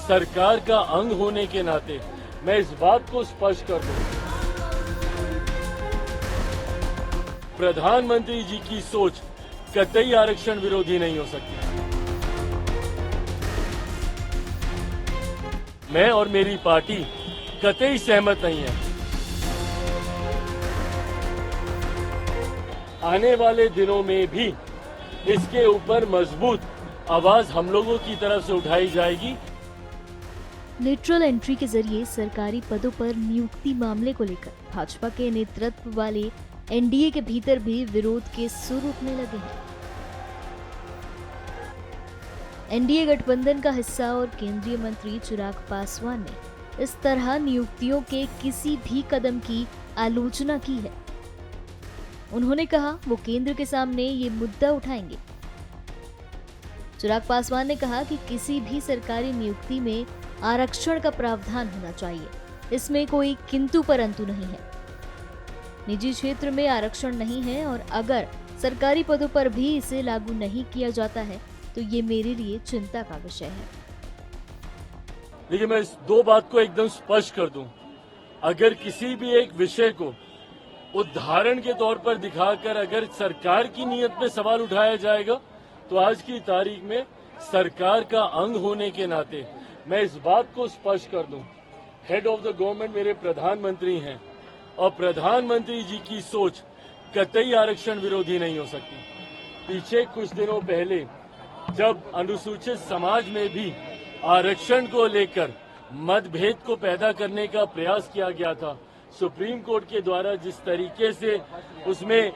सरकार का अंग होने के नाते मैं इस बात को स्पष्ट कर दूं, प्रधानमंत्री जी की सोच कतई आरक्षण विरोधी नहीं हो सकती। मैं और मेरी पार्टी कतई सहमत नहीं है। आने वाले दिनों में भी इसके ऊपर मजबूत आवाज हम लोगों की तरफ से उठाई जाएगी। लेटरल एंट्री के जरिए सरकारी पदों पर नियुक्ति मामले को लेकर भाजपा के नेतृत्व वाले एनडीए के भीतर भी विरोध के सुर उठने लगे हैं। एनडीए गठबंधन का हिस्सा और केंद्रीय मंत्री चिराग पासवान ने इस तरह नियुक्तियों के किसी भी कदम की आलोचना की है। उन्होंने कहा वो केंद्र के सामने ये मुद्दा उठाएंगे। चिराग पासवान ने कहा कि किसी भी सरकारी नियुक्ति में आरक्षण का प्रावधान होना चाहिए, इसमें कोई किंतु परंतु नहीं है। निजी क्षेत्र में आरक्षण नहीं है और अगर सरकारी पदों पर भी इसे लागू नहीं किया जाता है तो ये मेरे लिए चिंता का विषय है। देखिए, मैं इस दो बात को एकदम स्पष्ट कर दूं। अगर किसी भी एक विषय को उदाहरण के तौर पर दिखाकर अगर सरकार की नीयत पे सवाल उठाया जाएगा तो आज की तारीख में सरकार का अंग होने के नाते मैं इस बात को स्पष्ट कर दूं, हेड ऑफ द गवर्नमेंट मेरे प्रधानमंत्री हैं और प्रधानमंत्री जी की सोच कतई आरक्षण विरोधी नहीं हो सकती। पीछे कुछ दिनों पहले जब अनुसूचित समाज में भी आरक्षण को लेकर मतभेद को पैदा करने का प्रयास किया गया था, सुप्रीम कोर्ट के द्वारा जिस तरीके से उसमें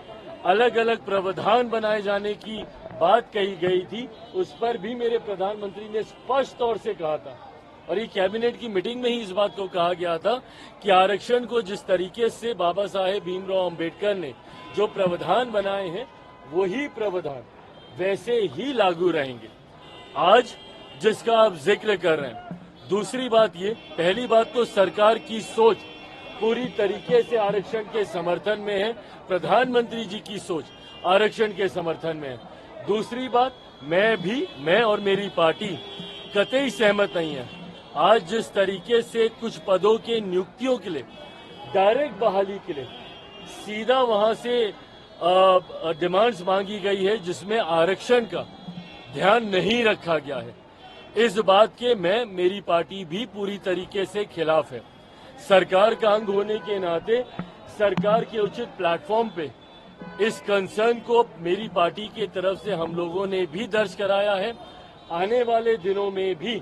अलग अलग प्रावधान बनाए जाने की बात कही गई थी, उस पर भी मेरे प्रधानमंत्री ने स्पष्ट तौर से कहा था और ये कैबिनेट की मीटिंग में ही इस बात को कहा गया था कि आरक्षण को जिस तरीके से बाबा साहेब भीमराव अंबेडकर ने जो प्रावधान बनाए हैं वही प्रावधान वैसे ही लागू रहेंगे। आज जिसका आप जिक्र कर रहे हैं, दूसरी बात ये, पहली बात तो सरकार की सोच पूरी तरीके से आरक्षण के समर्थन में है, प्रधानमंत्री जी की सोच आरक्षण के समर्थन में है। दूसरी बात, मैं और मेरी पार्टी कतई सहमत नहीं है। आज जिस तरीके से कुछ पदों के नियुक्तियों के लिए डायरेक्ट बहाली के लिए सीधा वहां से डिमांड्स मांगी गई है जिसमें आरक्षण का ध्यान नहीं रखा गया है, इस बात के मेरी पार्टी भी पूरी तरीके से खिलाफ है। सरकार का अंग होने के नाते सरकार के उचित प्लेटफॉर्म पे इस कंसर्न को मेरी पार्टी की तरफ से हम लोगों ने भी दर्ज कराया है। आने वाले दिनों में भी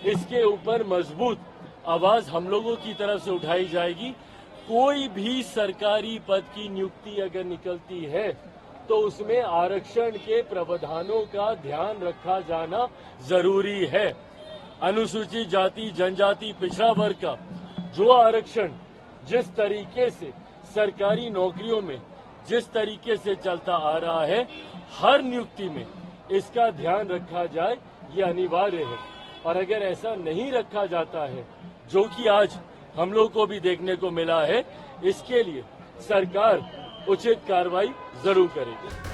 इसके ऊपर मजबूत आवाज हम लोगों की तरफ से उठाई जाएगी। कोई भी सरकारी पद की नियुक्ति अगर निकलती है तो उसमें आरक्षण के प्रावधानों का ध्यान रखा जाना जरूरी है। अनुसूचित जाति, जनजाति, पिछड़ा वर्ग का जो आरक्षण जिस तरीके से सरकारी नौकरियों में जिस तरीके से चलता आ रहा है, हर नियुक्ति में इसका ध्यान रखा जाए, ये अनिवार्य है। और अगर ऐसा नहीं रखा जाता है, जो कि आज हम लोग को भी देखने को मिला है, इसके लिए सरकार उचित कार्रवाई जरूर करेगी।